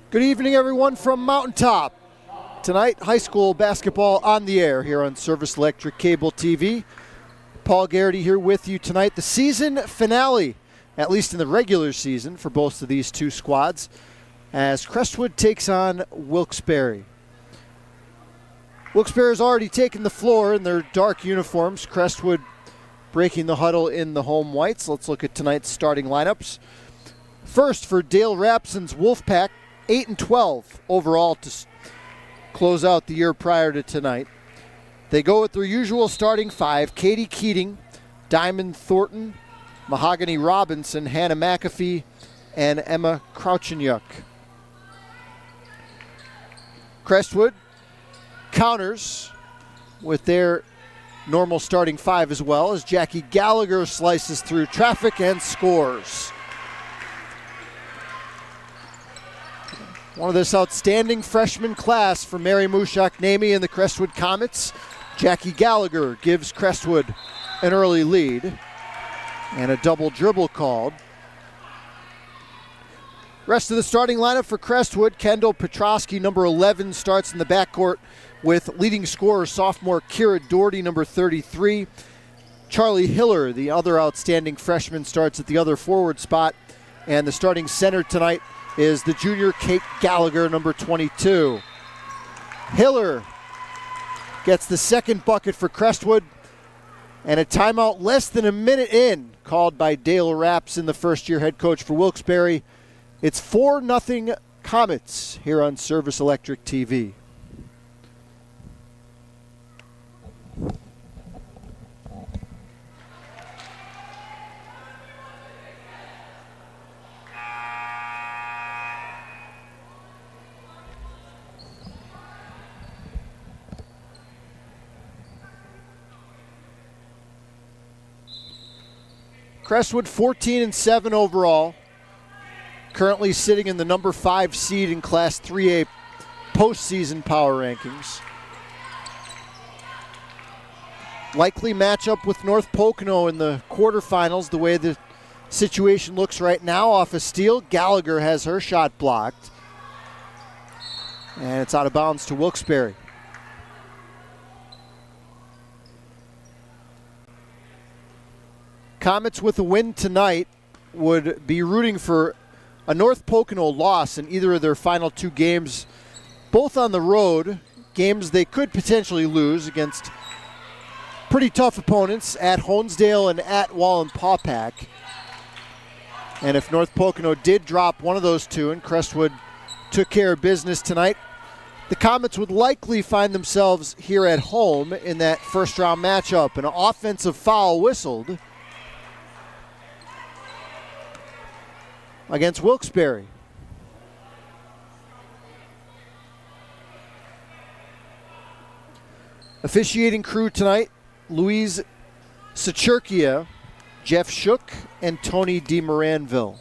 Good evening, everyone, from Mountaintop. Tonight, high school basketball on the air here on Service Electric Cable TV. Paul Garrity here with you tonight. The season finale, at least in the regular season, for both of these two squads, as Crestwood takes on Wilkes-Barre. Wilkes-Barre has already taken the floor in their dark uniforms. Crestwood breaking the huddle in the home whites. Let's look at tonight's starting lineups. First, for Dale Rapson's Wolfpack, 8-12 overall to close out the year prior to tonight. They go with their usual starting five: Katie Keating, Diamond Thornton, Mahogany Robinson, Hannah McAfee, and Emma Crouchenyuk. Crestwood counters with their normal starting five as well, as Jackie Gallagher slices through traffic and scores. One of this outstanding freshman class for Mary Mushak-Namey and the Crestwood Comets. Jackie Gallagher gives Crestwood an early lead, and a double dribble called. Rest of the starting lineup for Crestwood: Kendall Petrosky, number 11, starts in the backcourt with leading scorer sophomore Kira Doherty, number 33. Charlie Hiller, the other outstanding freshman, starts at the other forward spot. And the starting center tonight is the junior Kate Gallagher, number 22. Hiller gets the second bucket for Crestwood, and a timeout less than a minute in, called by Dale Rapson, the first-year head coach for Wilkes-Barre. It's 4-0 Comets here on Service Electric TV. Crestwood 14-7 overall, currently sitting in the number 5 seed in Class 3A postseason power rankings. Likely matchup with North Pocono in the quarterfinals, the way the situation looks right now. Off a steal, Gallagher has her shot blocked, and it's out of bounds to Wilkes-Barre. Comets with a win tonight would be rooting for a North Pocono loss in either of their final two games, both on the road, games they could potentially lose against pretty tough opponents at Honesdale and at Wallenpaupack. And if North Pocono did drop one of those two and Crestwood took care of business tonight, the Comets would likely find themselves here at home in that first round matchup. An offensive foul whistled against Wilkes-Barre. Officiating crew tonight: Louise Sachurkia, Jeff Shook, and Tony DeMoranville.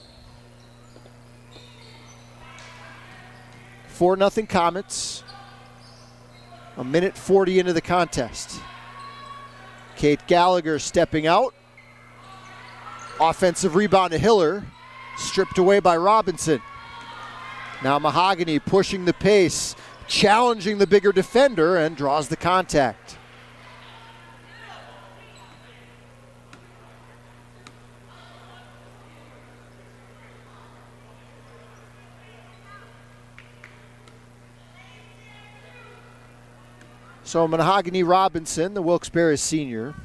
4-0 Comets. A minute 40 into the contest. Kate Gallagher stepping out. Offensive rebound to Hiller. Stripped away by Robinson. Now Mahogany pushing the pace, challenging the bigger defender, and draws the contact. So Mahogany Robinson, the Wilkes-Barre senior,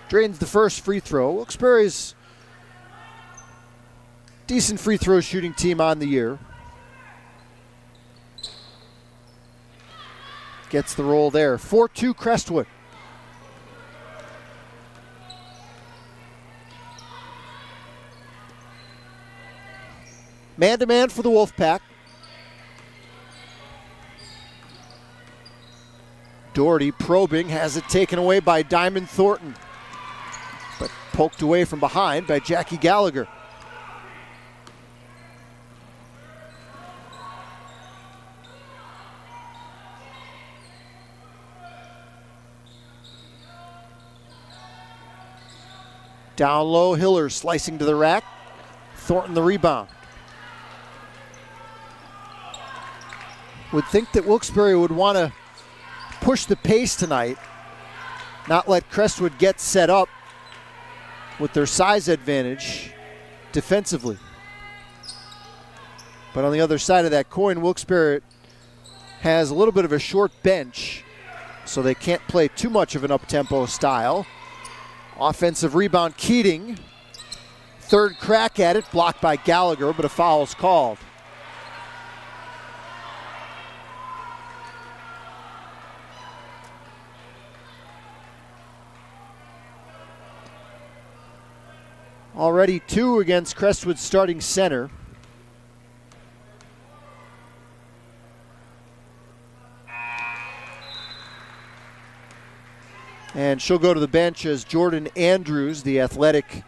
drains the first free throw. Wilkes-Barre's decent free throw shooting team on the year. Gets the roll there. 4-2 Crestwood. Man-to-man for the Wolfpack. Doherty probing, has it taken away by Diamond Thornton, but poked away from behind by Jackie Gallagher. Down low, Hiller slicing to the rack. Thornton the rebound. Would think that Wilkes-Barre would want to push the pace tonight, not let Crestwood get set up with their size advantage defensively. But on the other side of that coin, Wilkes-Barre has a little bit of a short bench, so they can't play too much of an up-tempo style. Offensive rebound, Keating. Third crack at it, blocked by Gallagher, but a foul is called. Already 2 against Crestwood's starting center. And she'll go to the bench as Jordan Andrews, the athletic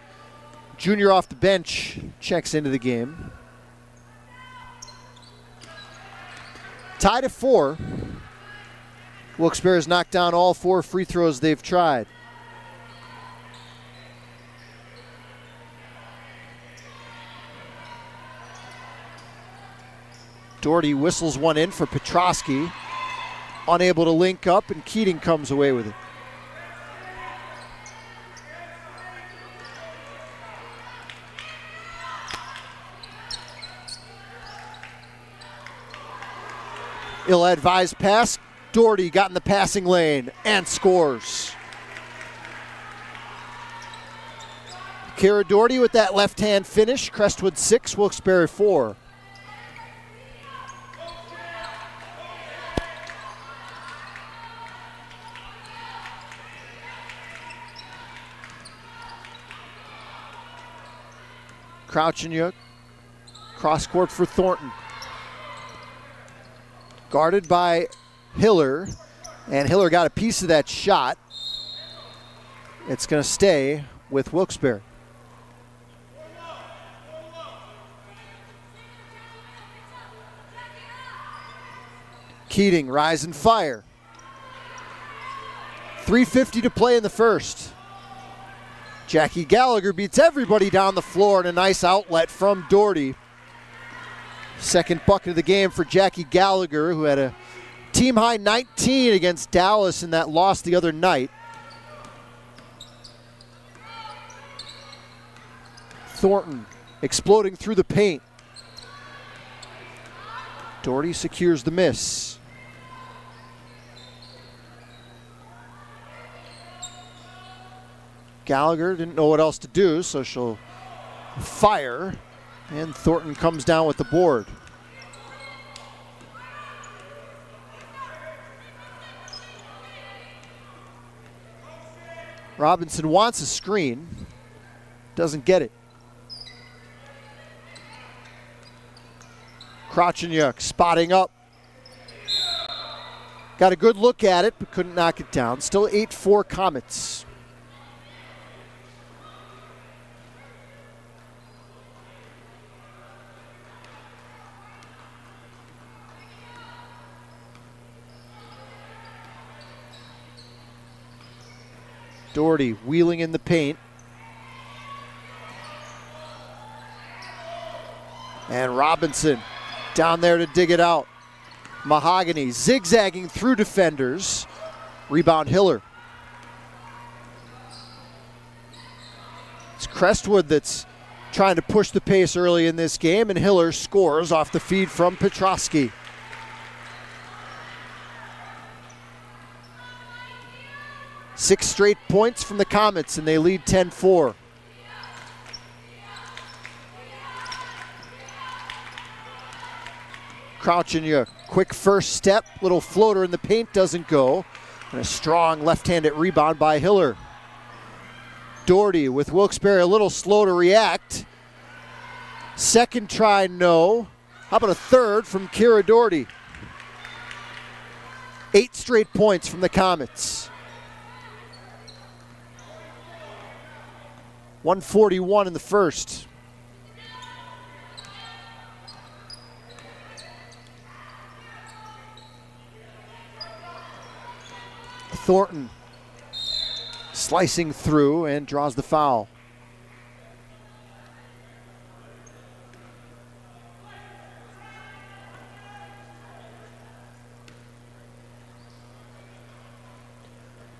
junior off the bench, checks into the game. Tied at 4. Wilkes-Barre has knocked down all 4 free throws they've tried. Doherty whistles one in for Petrosky. Unable to link up, and Keating comes away with it. Ill-advised pass. Doherty got in the passing lane and scores. Kara Doherty with that left-hand finish. Crestwood 6, Wilkes-Barre 4. Crouchinuk, cross court for Thornton. Guarded by Hiller, and Hiller got a piece of that shot. It's going to stay with Wilkes-Barre. Keating, rise and fire. 3:50 to play in the first. Jackie Gallagher beats everybody down the floor in a nice outlet from Doherty. Second bucket of the game for Jackie Gallagher, who had a team-high 19 against Dallas in that loss the other night. Thornton exploding through the paint. Doherty secures the miss. Gallagher didn't know what else to do, so she'll fire, and Thornton comes down with the board. Robinson wants a screen, doesn't get it. Crouchinuk spotting up. Got a good look at it, but couldn't knock it down. Still 8-4 Comets. Doherty wheeling in the paint. And Robinson down there to dig it out. Mahogany zigzagging through defenders. Rebound Hiller. It's Crestwood that's trying to push the pace early in this game, and Hiller scores off the feed from Petrosky. Six straight points from the Comets, and they lead 10-4. Crouchinuk, quick first step, little floater in the paint, doesn't go. And a strong left-handed rebound by Hiller. Doherty with Wilkes-Barre a little slow to react. Second try, no. How about a third from Kira Doherty? 8 straight points from the Comets. 1:41 in the first. Thornton slicing through and draws the foul.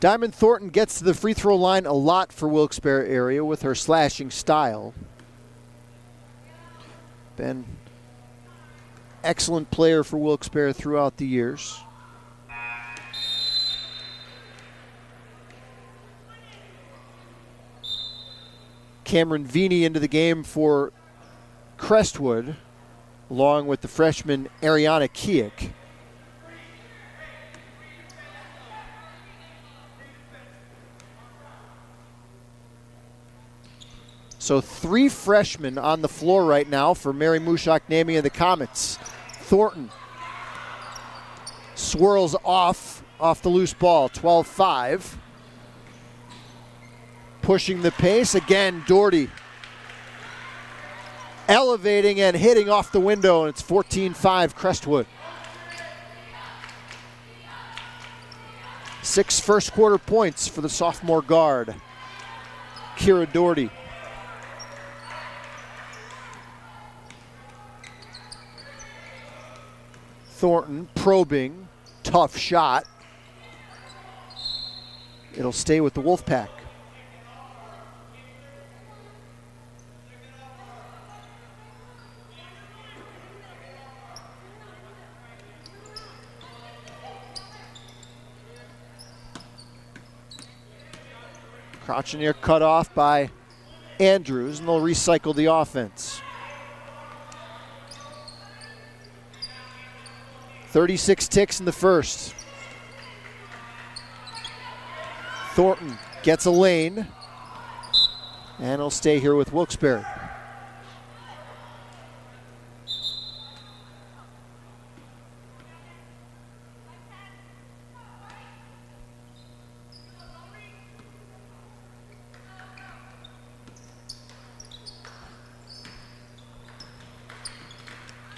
Diamond Thornton gets to the free throw line a lot for Wilkes-Barre area with her slashing style. Been excellent player for Wilkes-Barre throughout the years. Cameron Vini into the game for Crestwood, along with the freshman Ariana Kiek. So 3 freshmen on the floor right now for Mary Mushak-Namie and the Comets. Thornton swirls off the loose ball, 12-5. Pushing the pace, again Doherty. Elevating and hitting off the window, and it's 14-5 Crestwood. 6 first quarter points for the sophomore guard, Kira Doherty. Thornton probing, tough shot. It'll stay with the Wolfpack. Crouching here, cut off by Andrews, and they'll recycle the offense. 36 ticks in the first. Thornton gets a lane, and he'll stay here with Wilkes-Barre.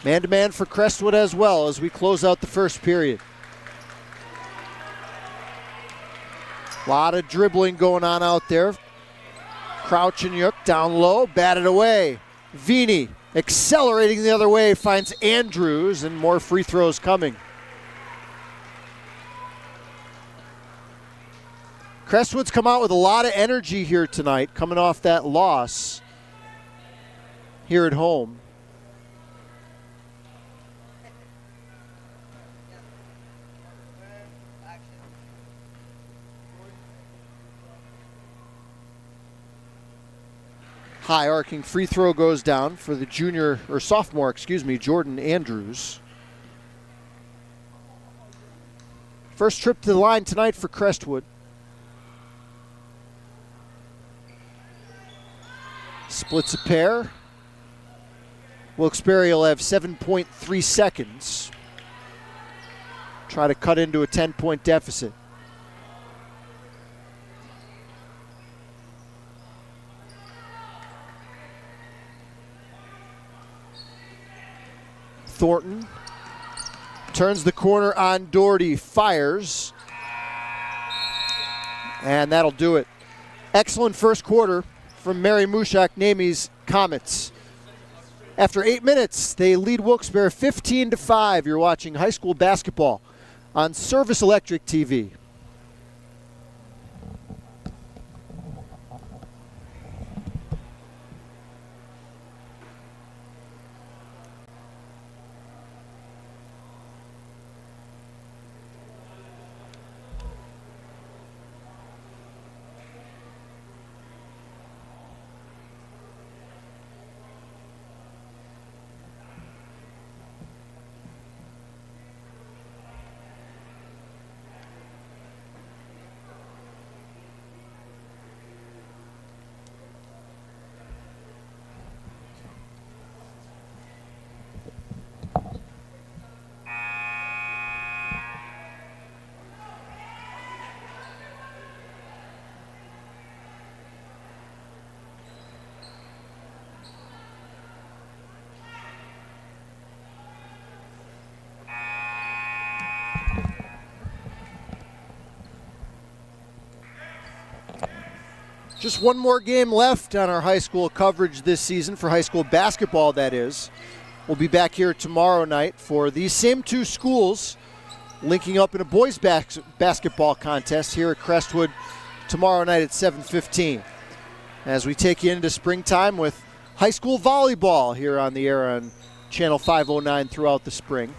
Man-to-man for Crestwood as well as we close out the first period. A lot of dribbling going on out there. Crouch and Yook down low, batted away. Vini accelerating the other way, finds Andrews, and more free throws coming. Crestwood's come out with a lot of energy here tonight, coming off that loss here at home. High arcing free throw goes down for the sophomore, Jordan Andrews. First trip to the line tonight for Crestwood. Splits a pair. Wilkes-Barre will have 7.3 seconds. Try to cut into a 10-point deficit. Thornton turns the corner on Doherty, fires, and that'll do it. Excellent first quarter from Mary Mushak-Namie's Comets. After 8 minutes, they lead Wilkes-Barre 15-5. You're watching high school basketball on Service Electric TV. Just one more game left on our high school coverage this season, for high school basketball, that is. We'll be back here tomorrow night for these same two schools linking up in a boys basketball contest here at Crestwood tomorrow night at 7:15. As we take you into springtime with high school volleyball here on the air on Channel 509 throughout the spring.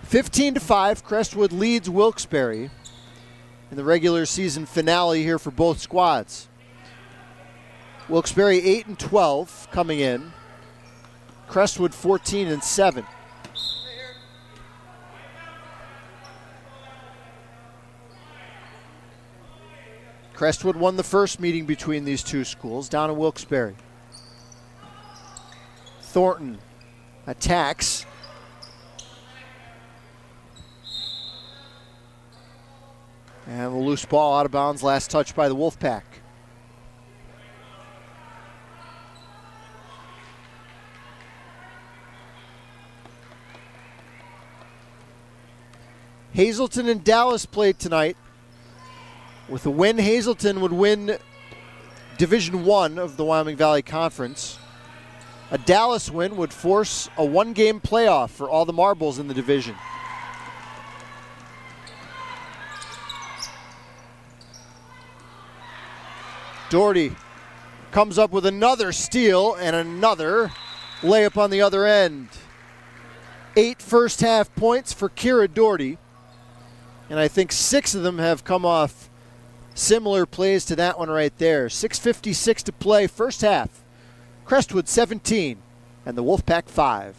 15-5, Crestwood leads Wilkes-Barre in the regular season finale here for both squads. Wilkes-Barre 8-12 coming in. Crestwood 14-7. Crestwood won the first meeting between these two schools down in Wilkes-Barre. Thornton attacks. And the loose ball out of bounds, last touch by the Wolfpack. Hazleton and Dallas played tonight. With a win, Hazleton would win Division I of the Wyoming Valley Conference. A Dallas win would force a one-game playoff for all the marbles in the division. Doherty comes up with another steal and another layup on the other end. 8 first half points for Kira Doherty. And I think 6 of them have come off similar plays to that one right there. 6:56 to play, first half. Crestwood 17 and the Wolfpack 5.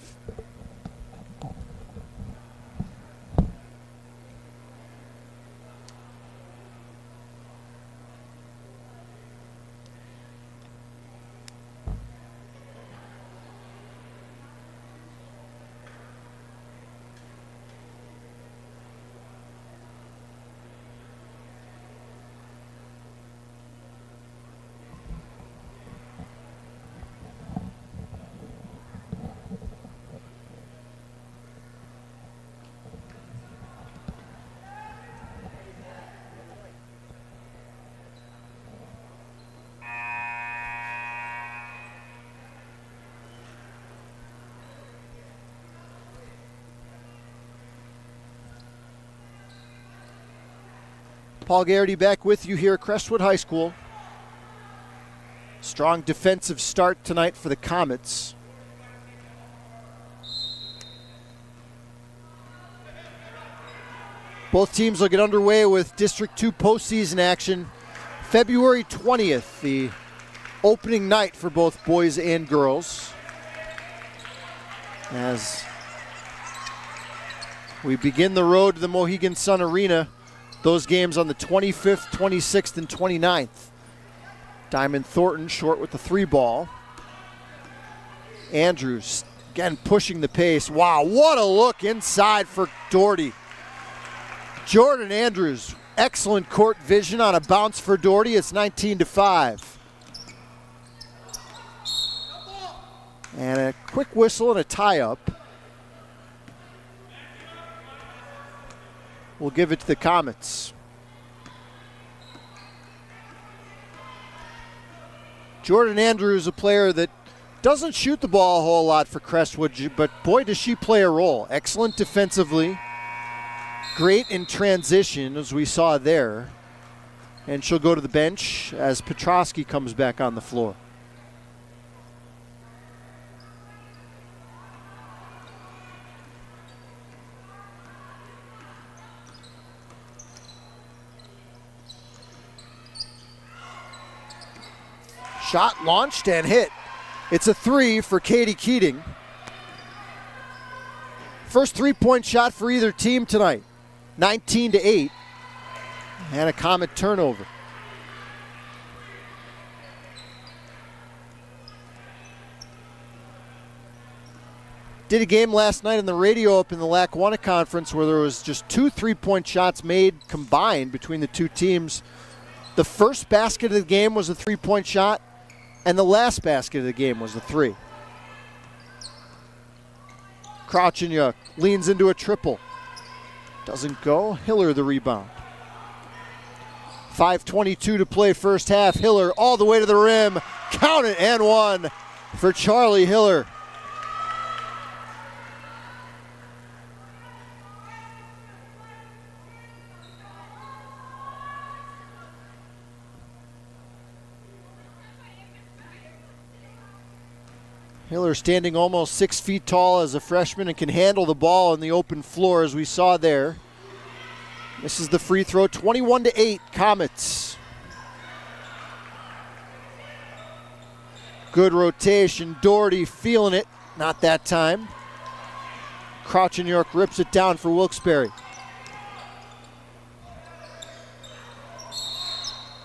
Paul Garrity back with you here at Crestwood High School. Strong defensive start tonight for the Comets. Both teams will get underway with District 2 postseason action February 20th, the opening night for both boys and girls. As we begin the road to the Mohegan Sun Arena. Those games on the 25th, 26th, and 29th. Diamond Thornton short with the 3 ball. Andrews again pushing the pace. Wow, what a look inside for Doherty. Jordan Andrews, excellent court vision on a bounce for Doherty. It's 19-5. And a quick whistle and a tie-up. We'll give it to the Comets. Jordan Andrews, a player that doesn't shoot the ball a whole lot for Crestwood, but boy, does she play a role. Excellent defensively. Great in transition, as we saw there. And she'll go to the bench as Petrosky comes back on the floor. Shot launched and hit. It's a 3 for Katie Keating. First 3-point shot for either team tonight. 19-8. And a Comet turnover. Did a game last night in the radio up in the Lackawanna Conference where there was just 2 3-point shots made combined between the two teams. The first basket of the game was a 3-point shot. And the last basket of the game was a 3. Crouchinyuk leans into a triple. Doesn't go. Hiller the rebound. 5:22 to play first half. Hiller all the way to the rim. Count it and 1 for Charlie Hiller. Hiller standing almost 6 feet tall as a freshman and can handle the ball on the open floor as we saw there. This is the free throw, 21-8, Comets. Good rotation, Doherty feeling it, not that time. Crouch York rips it down for Wilkes-Barre.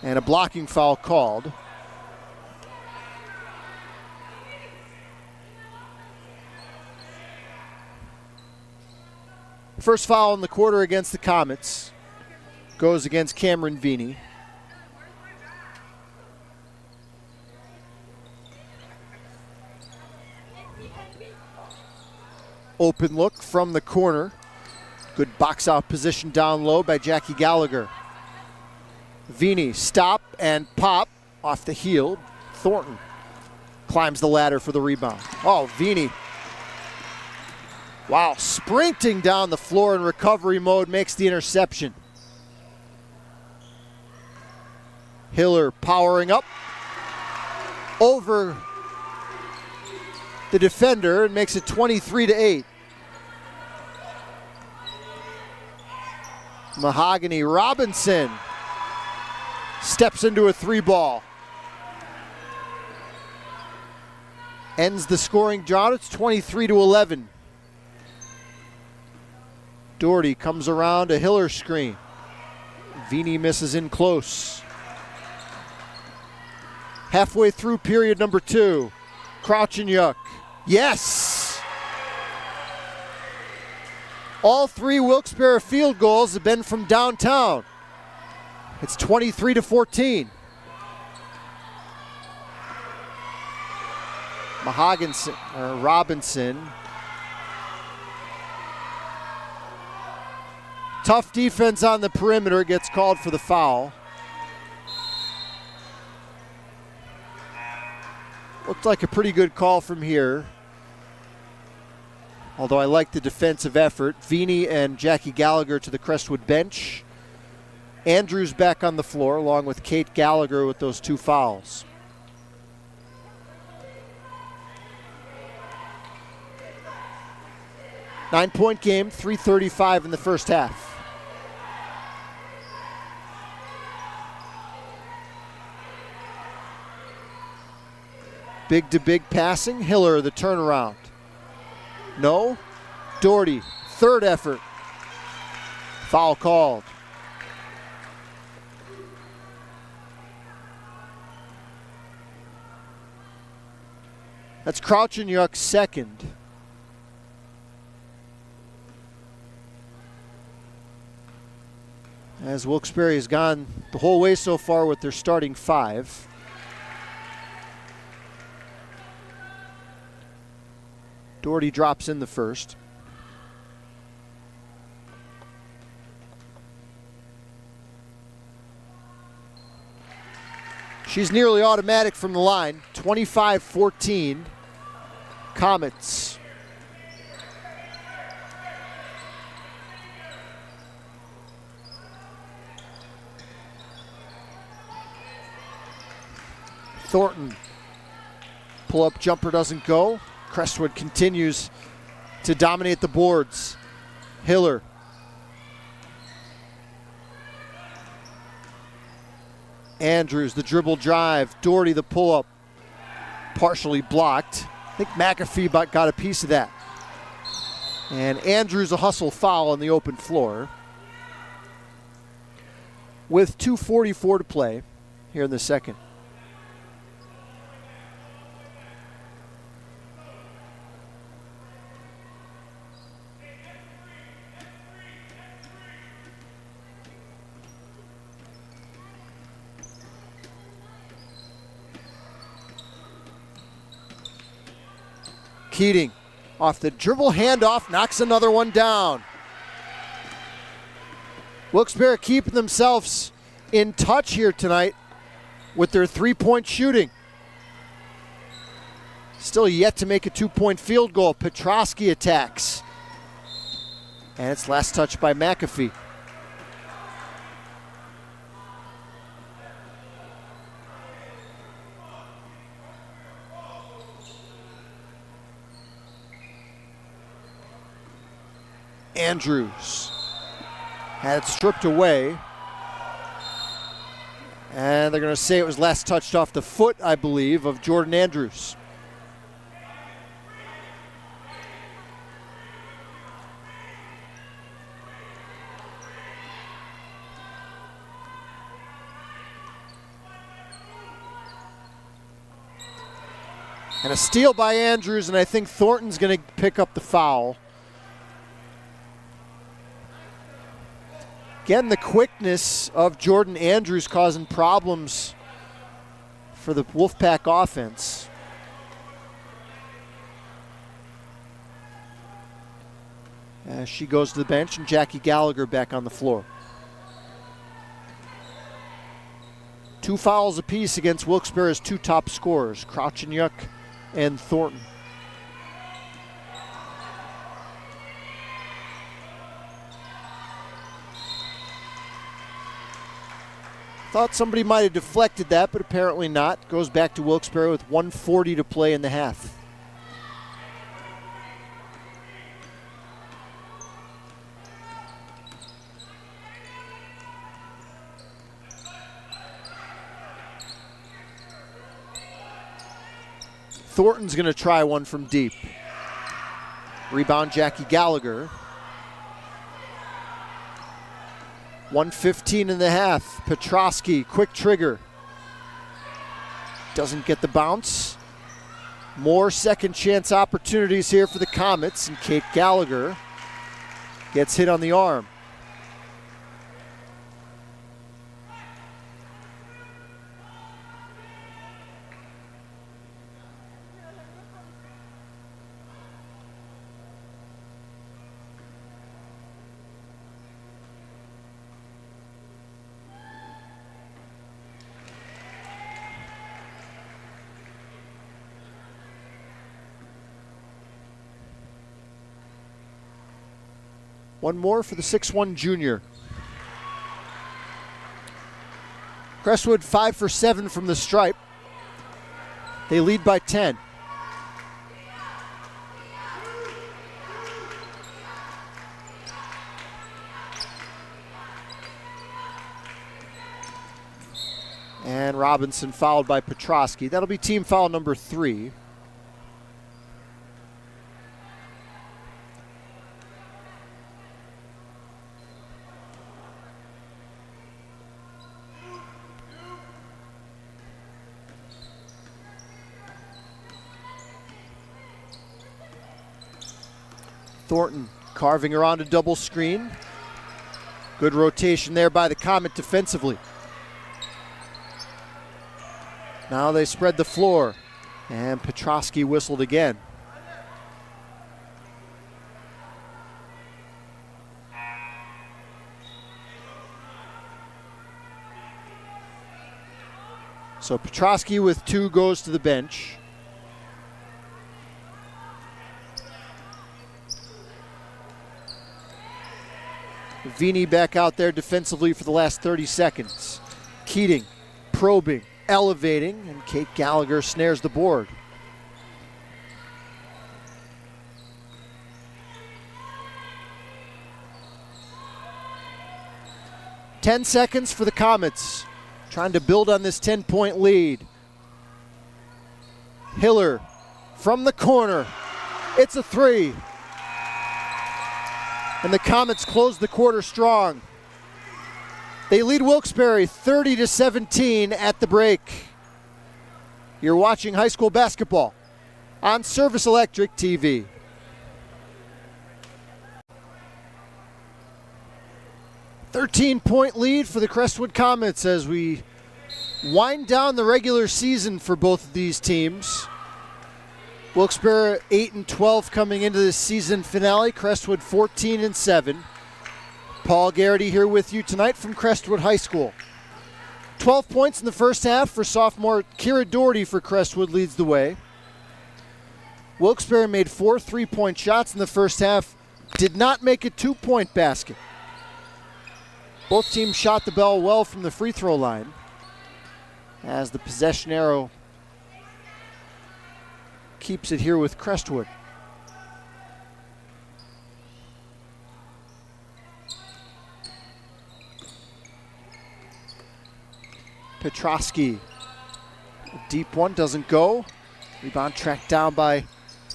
And a blocking foul called. First foul in the quarter against the Comets goes against Cameron Vini. Open look from the corner. Good box out position down low by Jackie Gallagher. Vini stop and pop off the heel. Thornton climbs the ladder for the rebound. Oh, Vini. Wow, sprinting down the floor in recovery mode makes the interception. Hiller powering up over the defender and makes it 23-8. Mahogany Robinson steps into a 3-ball. Ends the scoring drought. It's 23-11. Doherty comes around a Hiller screen. Vini misses in close. Halfway through period number 2. Crouch-Yuck. Yes! All 3 Wilkes-Barre field goals have been from downtown. It's 23-14. Robinson. Tough defense on the perimeter, gets called for the foul. Looked like a pretty good call from here. Although I like the defensive effort. Vini and Jackie Gallagher to the Crestwood bench. Andrews back on the floor along with Kate Gallagher with those 2 fouls. Nine-point game, 3:35 in the first half. Big to big passing. Hiller, the turnaround. No. Doherty, third effort. Foul called. That's Crouch-Yuck's second. As Wilkes-Barre has gone the whole way so far with their starting 5. Doherty drops in the first. She's nearly automatic from the line. 25-14. Comets. Thornton. Pull-up jumper doesn't go. Crestwood continues to dominate the boards. Hiller. Andrews, the dribble drive. Doherty, the pull-up. Partially blocked. I think McAfee got a piece of that. And Andrews, a hustle foul on the open floor. With 2:44 to play here in the second. Keating off the dribble handoff, knocks another one down. Wilkes-Barre keeping themselves in touch here tonight with their 3-point shooting. Still yet to make a 2-point field goal. Petrosky attacks. And it's last touch by McAfee. Andrews had it stripped away. And they're going to say it was last touched off the foot, I believe, of Jordan Andrews. And a steal by Andrews, and I think Thornton's going to pick up the foul. Again, the quickness of Jordan Andrews causing problems for the Wolfpack offense. As she goes to the bench, and Jackie Gallagher back on the floor. 2 fouls apiece against Wilkes-Barre's 2 top scorers, Krauchenyuk and Thornton. Thought somebody might have deflected that, but apparently not. Goes back to Wilkes-Barre with 1:40 to play in the half. Thornton's going to try one from deep. Rebound, Jackie Gallagher. 1:15 in the half. Petrosky, quick trigger. Doesn't get the bounce. More second chance opportunities here for the Comets, and Kate Gallagher gets hit on the arm. One more for the 6'1" junior. Crestwood 5 for 7 from the stripe. They lead by 10. And Robinson fouled by Petrosky. That'll be team foul number 3. Thornton carving around a double screen. Good rotation there by the Comet defensively. Now they spread the floor, and Petrosky whistled again. So Petrosky with 2 goes to the bench. Vini back out there defensively for the last 30 seconds. Keating probing, elevating, and Kate Gallagher snares the board. Ten seconds for the Comets, trying to build on this 10-point lead. Hiller from the corner. It's a 3. And the Comets close the quarter strong. They lead Wilkes-Barre 30-17 at the break. You're watching high school basketball on Service Electric TV. .13 lead for the Crestwood Comets as we wind down the regular season for both of these teams. Wilkes-Barre 8-12 coming into this season finale. Crestwood 14-7. Paul Garrity here with you tonight from Crestwood High School. 12 points in the first half for sophomore Kira Doherty for Crestwood leads the way. Wilkes-Barre made 4 3-point shots in the first half. Did not make a 2-point basket. Both teams shot the ball well from the free throw line as the possession arrow keeps it here with Crestwood. Petrosky. Deep one doesn't go. Rebound tracked down by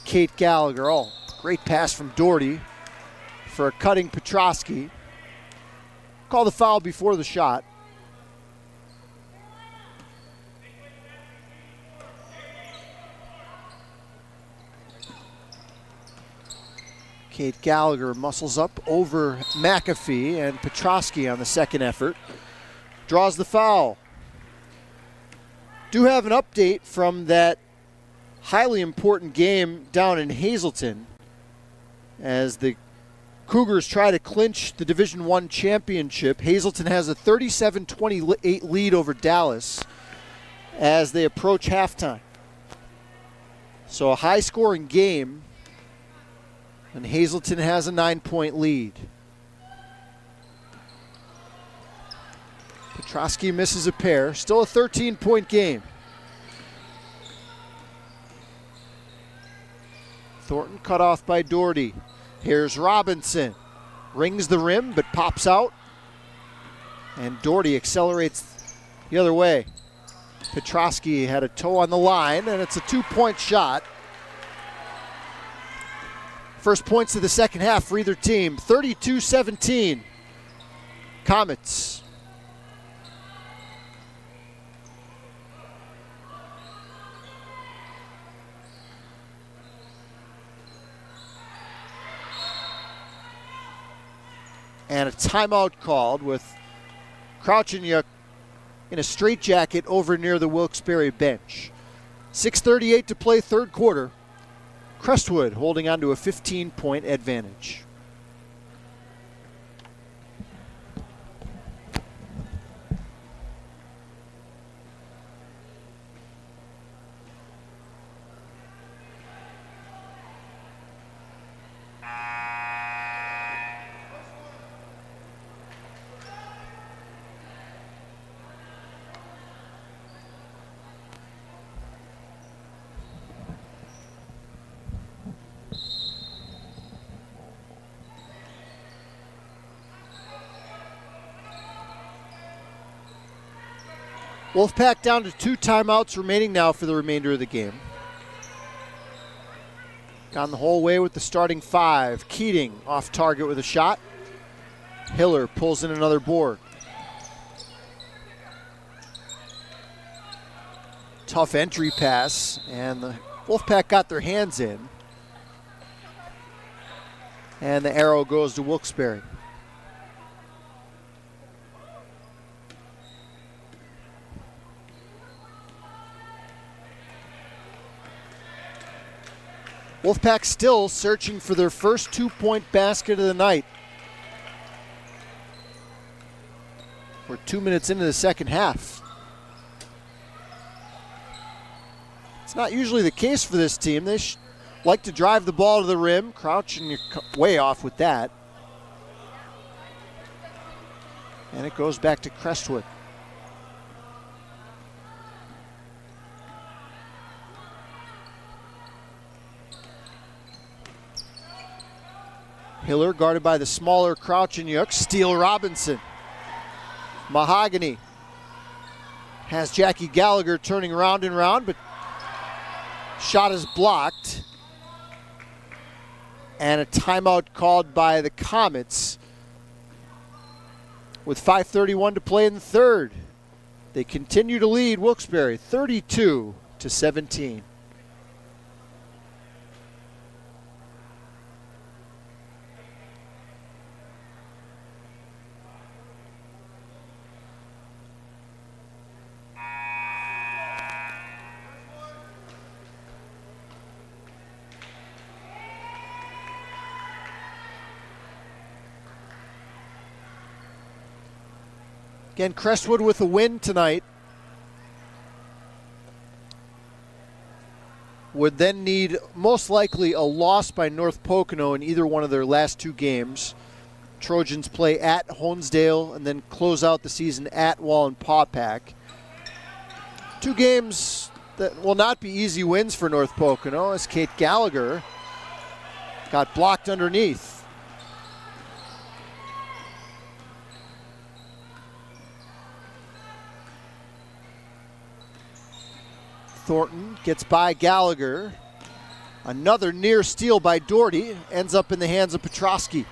Kate Gallagher. Oh, great pass from Doherty for a cutting Petrosky. Call the foul before the shot. Kate Gallagher muscles up over McAfee, and Petrosky on the second effort draws the foul. Do have an update from that highly important game down in Hazleton as the Cougars try to clinch the Division I championship. Hazleton has a 37-28 lead over Dallas as they approach halftime. So a high-scoring game, and Hazleton has a 9-point lead. Petrosky misses a pair. Still a 13-point game. Thornton cut off by Doherty. Here's Robinson. Rings the rim, but pops out. And Doherty accelerates the other way. Petrosky had a toe on the line, and it's a 2-point shot. First points of the second half for either team. 32-17. Comets. And a timeout called with Crouchinyuk in a straitjacket over near the Wilkes-Barre bench. 6:38 to play, third quarter. Crestwood holding on to a 15-point advantage. Wolfpack down to 2 timeouts remaining now for the remainder of the game. Gone the whole way with the starting 5. Keating off target with a shot. Hiller pulls in another board. Tough entry pass, and the Wolfpack got their hands in. And the arrow goes to Wilkes-Barre. Wolfpack still searching for their first 2-point basket of the night. We're 2 minutes into the second half. It's not usually the case for this team. They like to drive the ball to the rim. Crouch, and you're way off with that. And it goes back to Crestwood. Hiller guarded by the smaller Crouchinyuk. Steele Robinson. Mahogany has Jackie Gallagher turning round and round, but shot is blocked. And a timeout called by the Comets with 5:31 to play in the third. They continue to lead Wilkes-Barre 32-17. Again, Crestwood with a win tonight would then need most likely a loss by North Pocono in either one of their last 2 games. Trojans play at Honesdale and then close out the season at Wallenpaupack. 2 games that will not be easy wins for North Pocono as Kate Gallagher got blocked underneath. Thornton gets by Gallagher. Another near steal by Doherty. Ends up in the hands of Petrosky.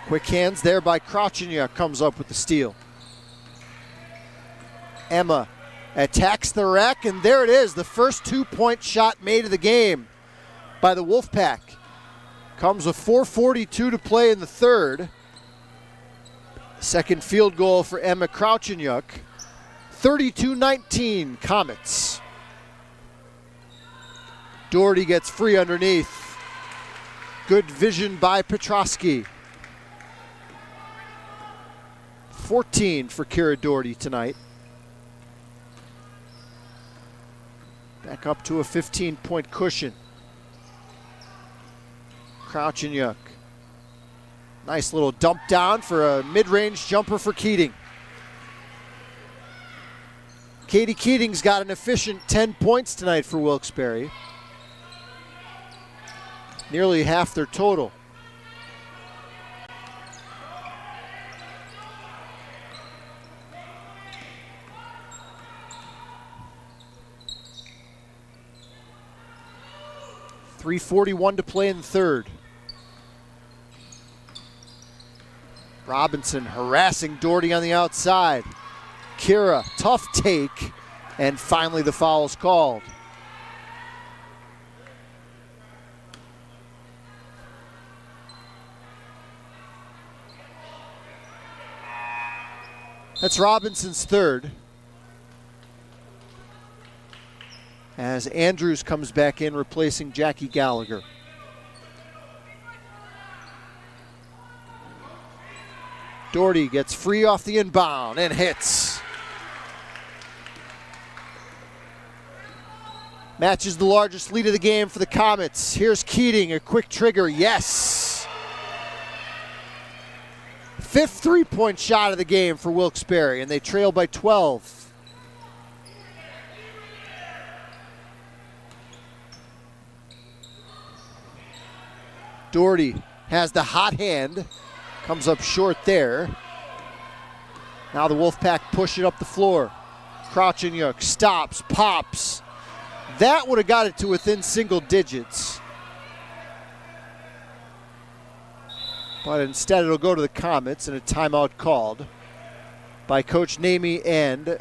Quick hands there by Krawchenyuk, comes up with the steal. Emma attacks the rack, and there it is, the first 2-point shot made of the game by the Wolfpack. Comes with 4:42 to play in the third. Second field goal for Emma Krawchenyuk. 32-19 Comets. Doherty gets free underneath. Good vision by Petrosky. 14 for Kira Doherty tonight. Back up to a 15-point cushion. Krawchenyuk. Nice little dump down for a mid-range jumper for Keating. Katie Keating's got an efficient 10 points tonight for Wilkes-Barre. Nearly half their total. .341 to play in the third. Robinson harassing Doherty on the outside. Kira, tough take, and finally the foul is called. That's Robinson's third. As Andrews comes back in, replacing Jackie Gallagher. Doherty gets free off the inbound and hits. Matches the largest lead of the game for the Comets. Here's Keating, a quick trigger, yes. Fifth three-point shot of the game for Wilkes-Barre, and they trail by 12. Doherty has the hot hand, comes up short there. Now the Wolfpack push it up the floor. Krawchenyuk stops, pops. That would have got it to within single digits. But instead it'll go to the Comets and a timeout called by Coach Namey and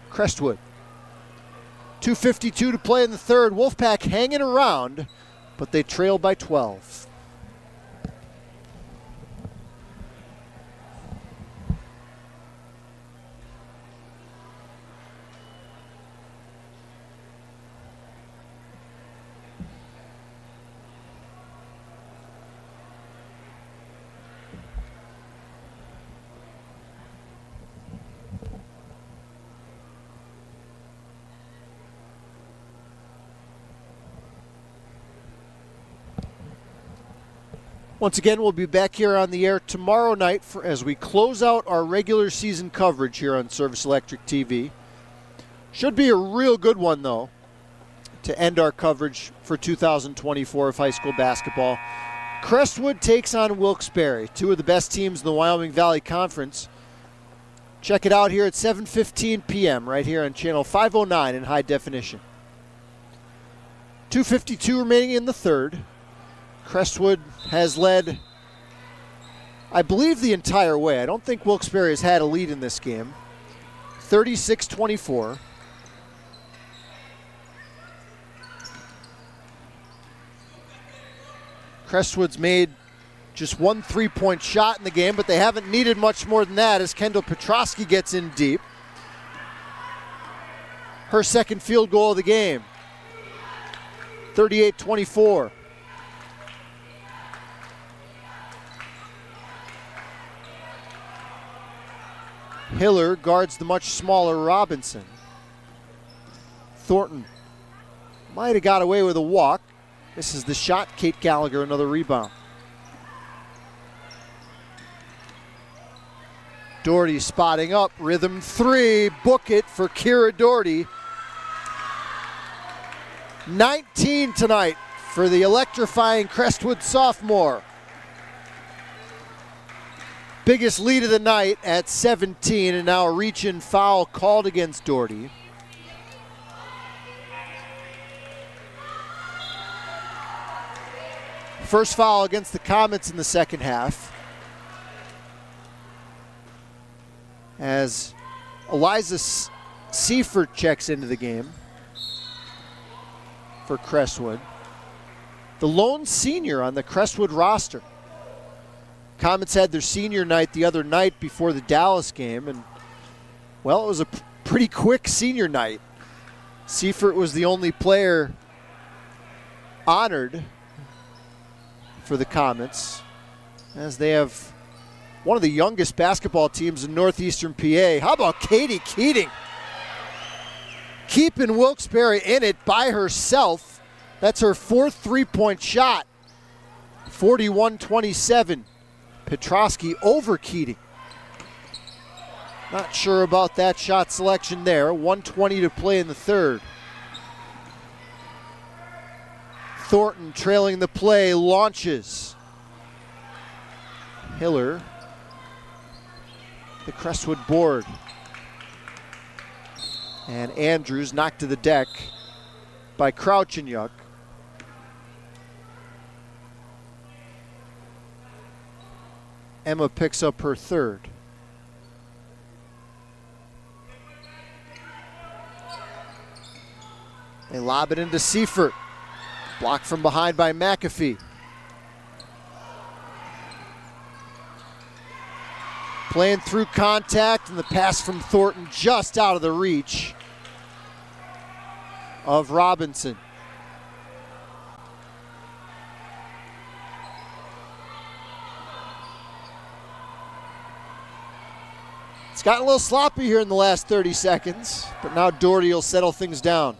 Crestwood. 2:52 to play in the third. Wolfpack hanging around, but they trail by 12. Once again, we'll be back here on the air tomorrow night as we close out our regular season coverage here on Service Electric TV. Should be a real good one, though, to end our coverage for 2024 of high school basketball. Crestwood takes on Wilkes-Barre, two of the best teams in the Wyoming Valley Conference. Check it out here at 7:15 p.m. right here on channel 509 in high definition. 2:52 remaining in the third. Crestwood has led, I believe, the entire way. I don't think Wilkes-Barre has had a lead in this game. 36-24. Crestwood's made just one three-point shot in the game, but they haven't needed much more than that as Kendall Petrosky gets in deep. Her second field goal of the game. 38-24. Hiller guards the much smaller Robinson. Thornton might have got away with a walk. This is the shot. Kate Gallagher, another rebound. Doherty spotting up. Rhythm three. Book it for Kira Doherty. 19 tonight for the electrifying Crestwood sophomore. Biggest lead of the night at 17, and now a reach-in foul called against Doherty. First foul against the Comets in the second half. As Eliza Seifert checks into the game for Crestwood. The lone senior on the Crestwood roster. Comets had their senior night the other night before the Dallas game, and, well, it was a pretty quick senior night. Seifert was the only player honored for the Comets, as they have one of the youngest basketball teams in northeastern PA. How about Katie Keating? Keeping Wilkes-Barre in it by herself. That's her fourth three-point shot. 41-27. Petrosky over Keating. Not sure about that shot selection there. 1:20 to play in the third. Thornton trailing the play, launches. Hiller, the Crestwood board. And Andrews knocked to the deck by Crouchenyuk. Emma picks up her third. They lob it into Seifert. Blocked from behind by McAfee. Playing through contact, and the pass from Thornton just out of the reach of Robinson. It's gotten a little sloppy here in the last 30 seconds, but now Doherty will settle things down.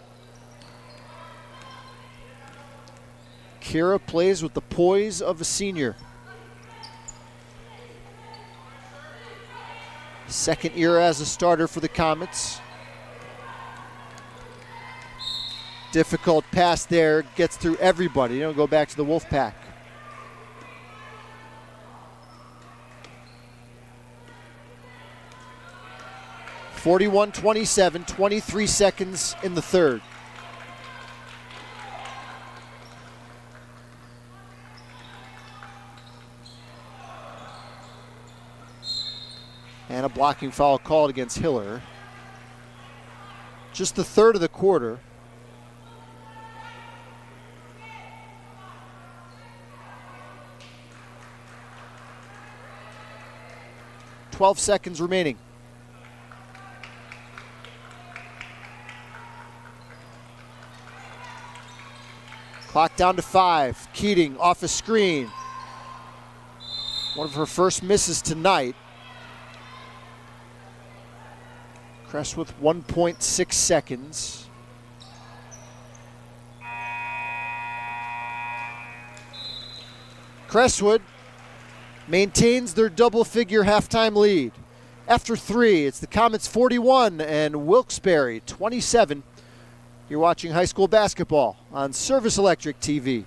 Kira plays with the poise of a senior. Second year as a starter for the Comets. Difficult pass there, gets through everybody. You don't go back to the Wolfpack. (41-27), 23 seconds in the third. And a blocking foul called against Hiller. Just the third of the quarter. (12 seconds remaining. Clock down to 5. Keating off a screen. One of her first misses tonight. Crestwood with 1.6 seconds. Crestwood maintains their double-figure halftime lead. After 3, it's the Comets 41 and Wilkes-Barre 27. You're watching high school basketball on Service Electric TV.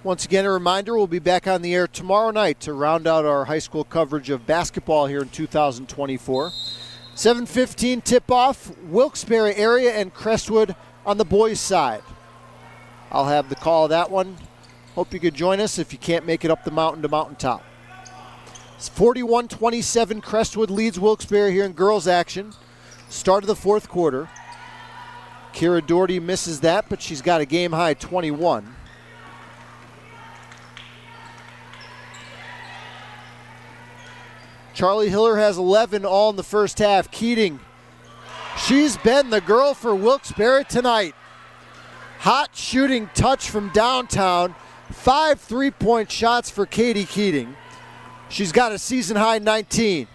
Once again, a reminder, we'll be back on the air tomorrow night to round out our high school coverage of basketball here in 2024. 7:15 tip-off, Wilkes-Barre area and Crestwood on the boys' side. I'll have the call of that one. Hope you could join us if you can't make it up the mountain to Mountaintop. It's 41-27, Crestwood leads Wilkes-Barre here in girls action. Start of the fourth quarter. Kira Doherty misses that, but she's got a game-high 21. Charlie Hiller has 11 all in the first half. Keating, she's been the girl for Wilkes-Barre tonight. Hot shooting touch from downtown. 5 3-point shots for Katie Keating. She's got a season-high 19.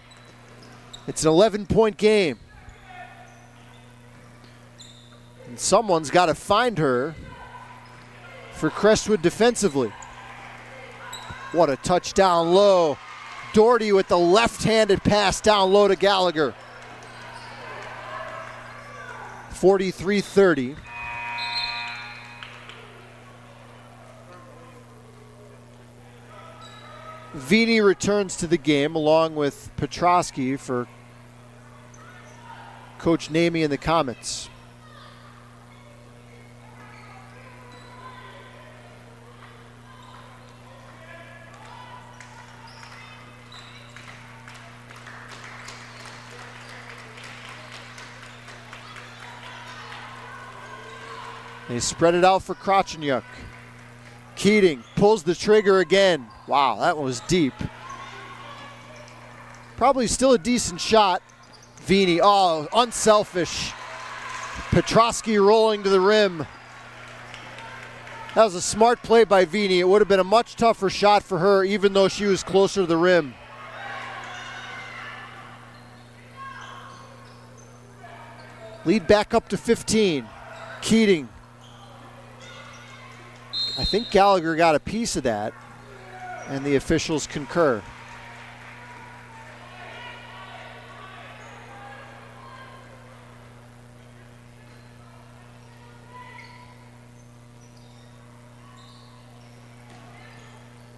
It's an 11-point game. And someone's got to find her for Crestwood defensively. What a touchdown low. Doherty with the left-handed pass down low to Gallagher. 43-30. Vini returns to the game along with Petrosky for Coach Namey and the Comets. They spread it out for Krotchenyuk. Keating pulls the trigger again. Wow, that one was deep. Probably still a decent shot. Vini, oh, unselfish. Petrosky rolling to the rim. That was a smart play by Vini. It would have been a much tougher shot for her, even though she was closer to the rim. Lead back up to 15. Keating. I think Gallagher got a piece of that, and the officials concur.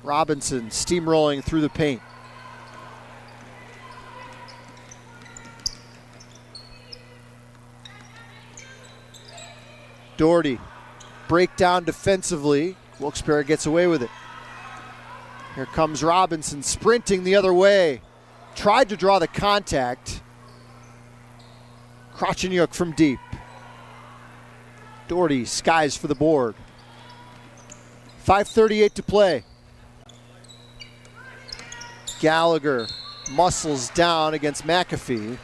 Robinson steamrolling through the paint. Doherty. Breakdown defensively. Wilkes-Barre gets away with it. Here comes Robinson sprinting the other way. Tried to draw the contact. Krotchenyuk from deep. Doherty skies for the board. 5:38 to play. Gallagher muscles down against McAfee.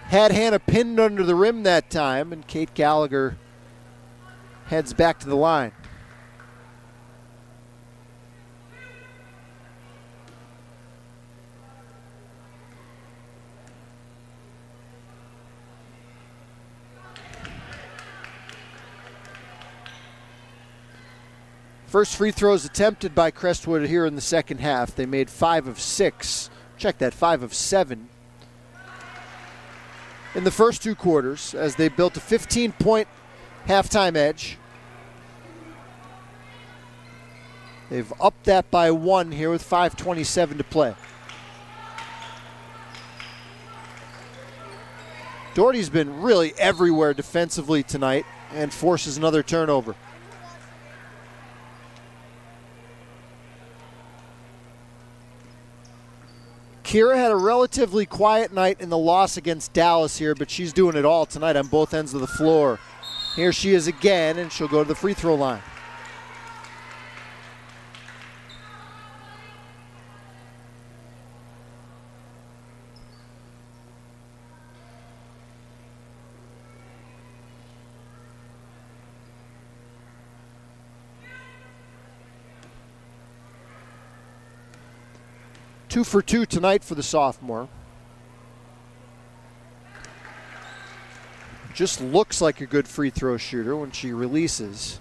Had Hannah pinned under the rim that time, and Kate Gallagher heads back to the line. First free throws attempted by Crestwood here in the second half. They made 5 of 6. Check that, 5 of 7. In the first 2 quarters, as they built a 15-point halftime edge. They've upped that by 1 here with 5:27 to play. Doherty's been really everywhere defensively tonight and forces another turnover. Kira had a relatively quiet night in the loss against Dallas here, but she's doing it all tonight on both ends of the floor. Here she is again, and she'll go to the free throw line. Two for 2 tonight for the sophomore. Just looks like a good free throw shooter when she releases.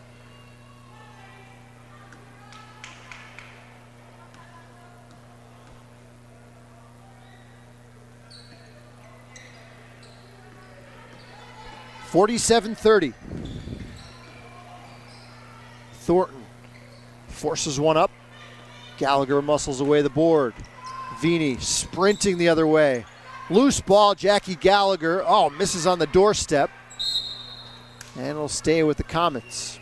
(47-30). Thornton forces one up. Gallagher muscles away the board. Vini sprinting the other way. Loose ball, Jackie Gallagher. Oh, misses on the doorstep. And it'll stay with the Comets.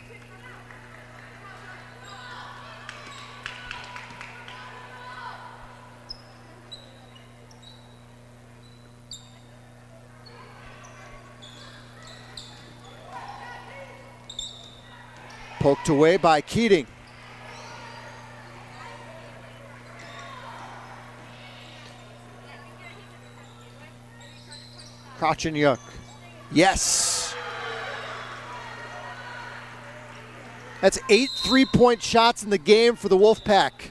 Poked away by Keating. Krotchenyuk. Yes. That's 8 3-point shots in the game for the Wolfpack.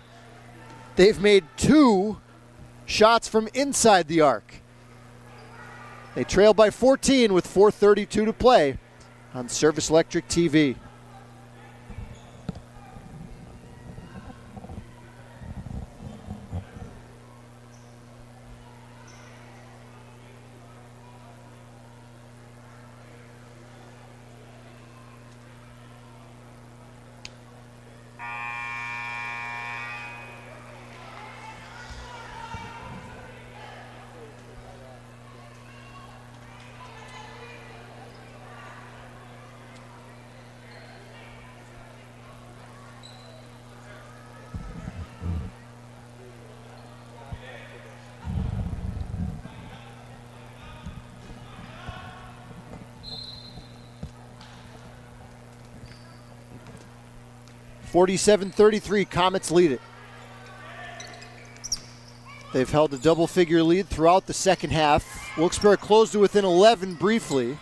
They've made 2 shots from inside the arc. They trail by 14 with 4:32 to play on Service Electric TV. (47-33), Comets lead it. They've held a double-figure lead throughout the second half. Wilkes-Barre closed to within 11 briefly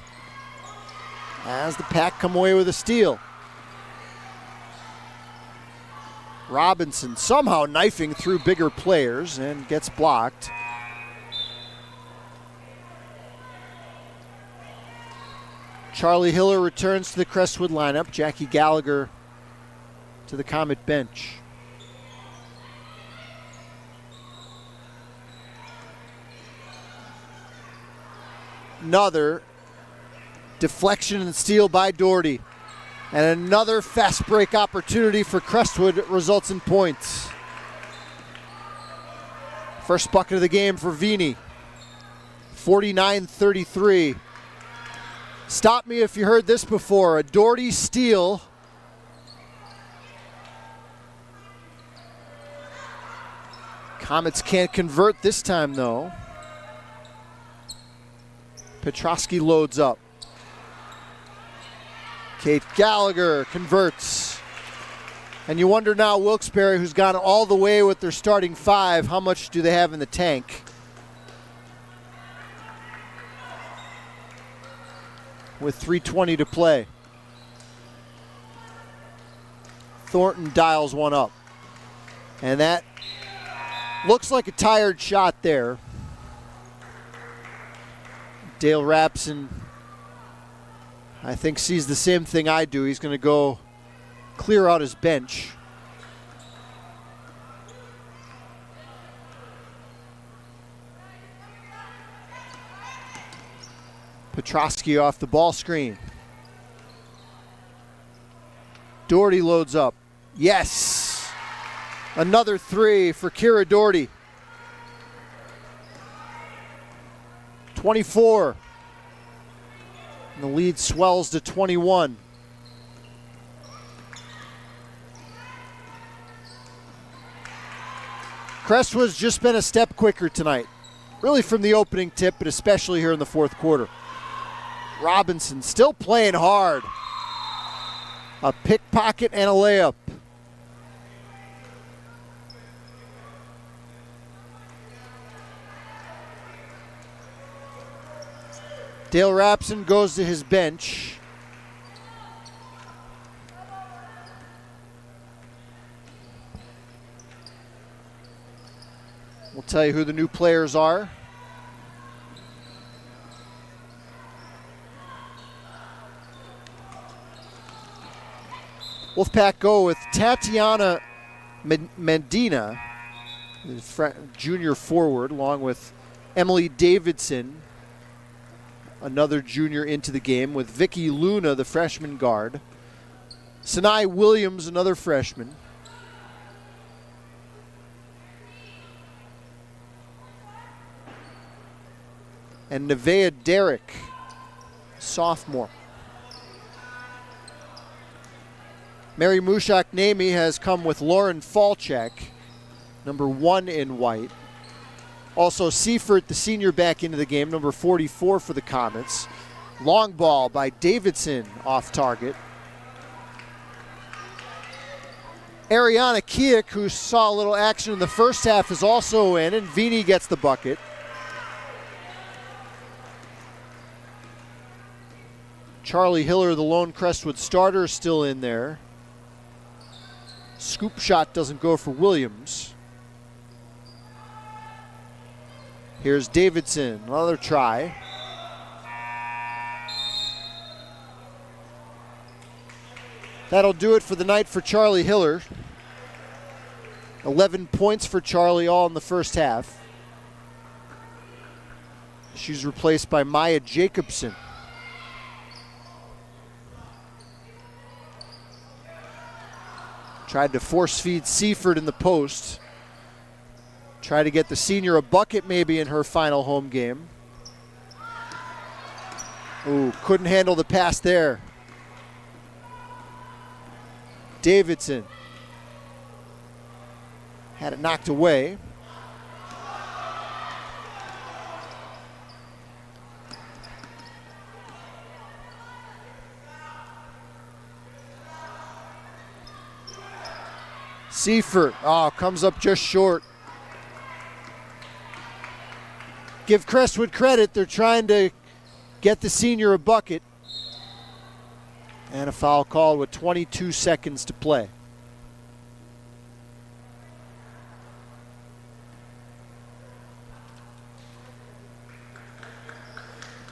as the Pack come away with a steal. Robinson somehow knifing through bigger players and gets blocked. Charlie Hiller returns to the Crestwood lineup. Jackie Gallagher to the Comet bench. Another deflection and steal by Doherty. And another fast break opportunity for Crestwood results in points. First bucket of the game for Vini. 49-33. Stop me if you heard this before. A Doherty steal. Comets can't convert this time, though. Petrosky loads up. Kate Gallagher converts. And you wonder now, Wilkes-Barre, who's gone all the way with their starting 5, how much do they have in the tank? With 3:20 to play. Thornton dials one up. And that looks like a tired shot there. Dale Rapson, I think, sees the same thing I do. He's going to go clear out his bench. Petrosky off the ball screen. Doherty loads up. Yes! Another 3 for Kira Doherty. 24. And the lead swells to 21. Crestwood's just been a step quicker tonight. Really from the opening tip, but especially here in the fourth quarter. Robinson still playing hard. A pickpocket and a layup. Dale Rapson goes to his bench. We'll tell you who the new players are. Wolfpack go with Tatiana Medina, the junior forward, along with Emily Davidson, another junior into the game, with Vicky Luna, the freshman guard. Sinai Williams, another freshman. And Nevaeh Derrick, sophomore. Mary Mushak-Nami has come with Lauren Falchek, number 1 in white. Also Seifert, the senior, back into the game, number 44 for the Comets. Long ball by Davidson off target. Ariana Kiek, who saw a little action in the first half, is also in, and Vini gets the bucket. Charlie Hiller, the lone Crestwood starter, is still in there. Scoop shot doesn't go for Williams. Here's Davidson, another try. That'll do it for the night for Charlie Hiller. 11 points for Charlie, all in the first half. She's replaced by Maya Jacobson. Tried to force feed Seaford in the post. Try to get the senior a bucket maybe in her final home game. Ooh, couldn't handle the pass there. Davidson had it knocked away. Seifert, comes up just short. Give Crestwood credit, they're trying to get the senior a bucket. And a foul called with 22 seconds to play.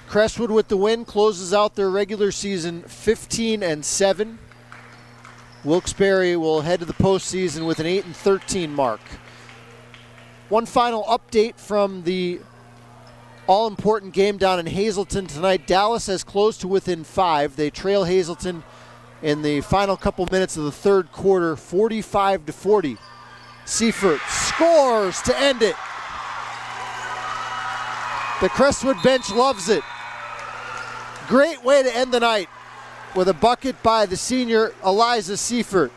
Crestwood with the win closes out their regular season 15-7. Wilkes-Barre will head to the postseason with an 8-13 mark. One final update from the all-important game down in Hazleton tonight. Dallas has closed to within 5. They trail Hazleton in the final couple minutes of the third quarter, 45-40. Seifert scores to end it. The Crestwood bench loves it. Great way to end the night with a bucket by the senior Eliza Seifert.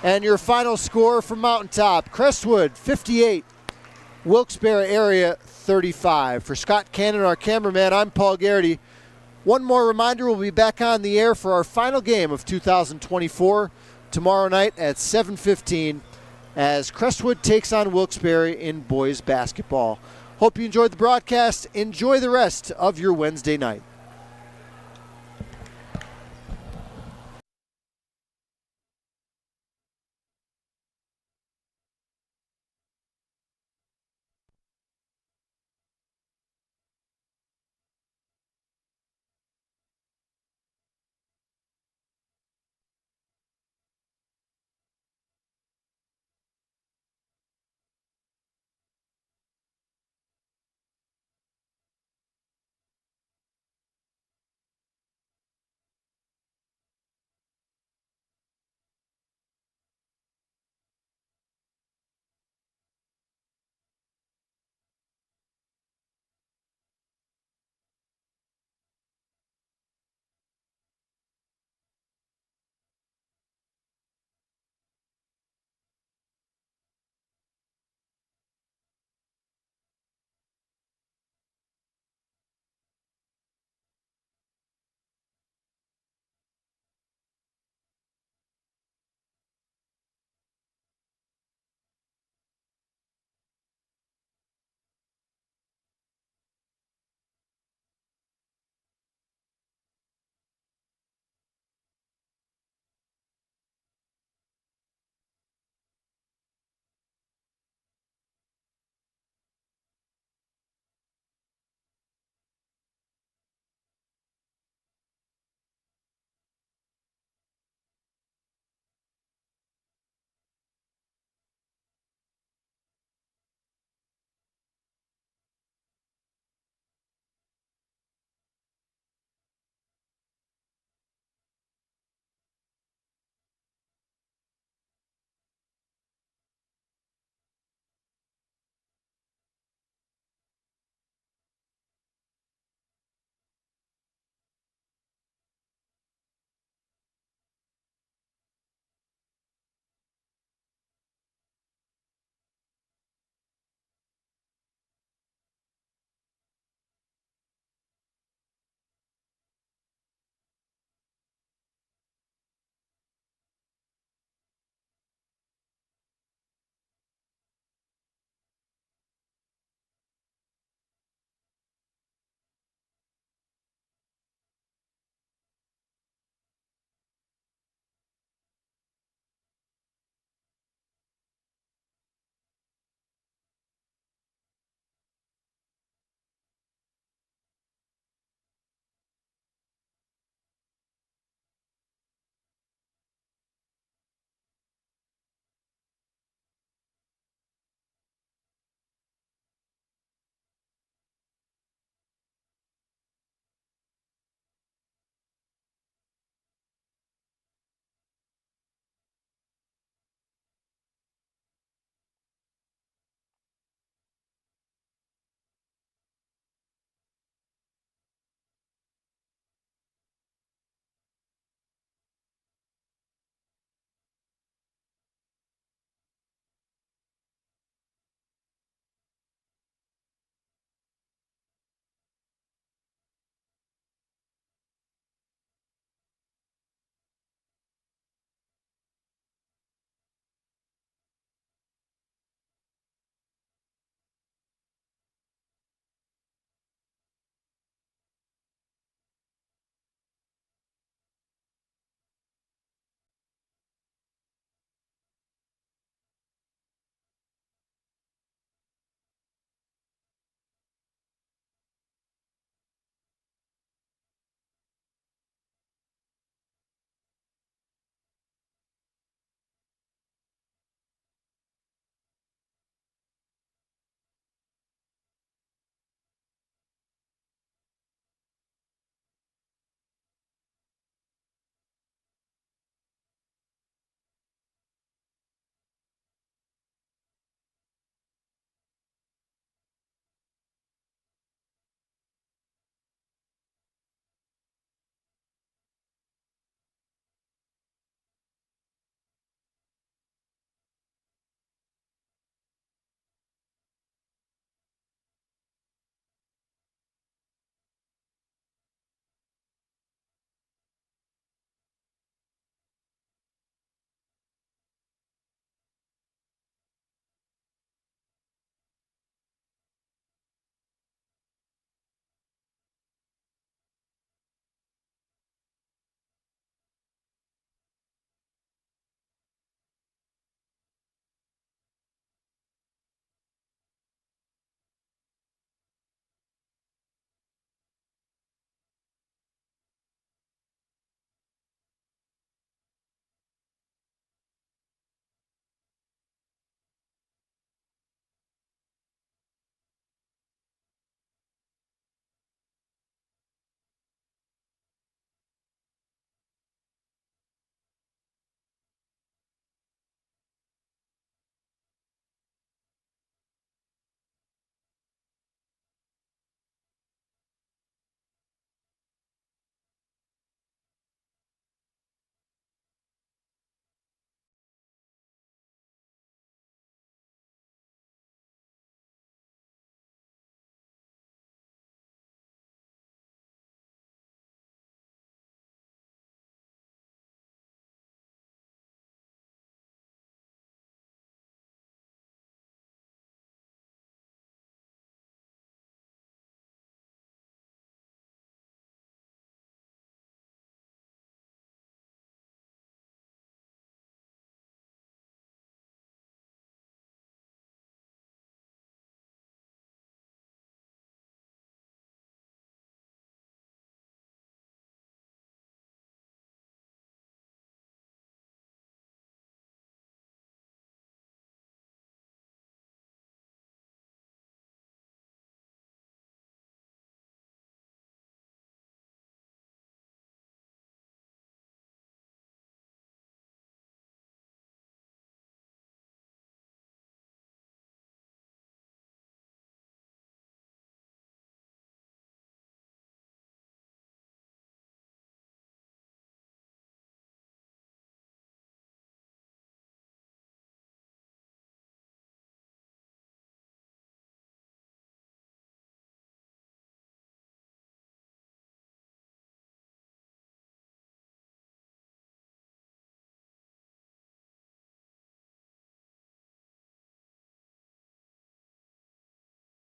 And your final score from Mountaintop, Crestwood 58, Wilkes-Barre area 35. For Scott Cannon, our cameraman, I'm Paul Garrity. One more reminder, we'll be back on the air for our final game of 2024 tomorrow night at 7:15 as Crestwood takes on Wilkes-Barre in boys basketball. Hope you enjoyed the broadcast. Enjoy the rest of your Wednesday night.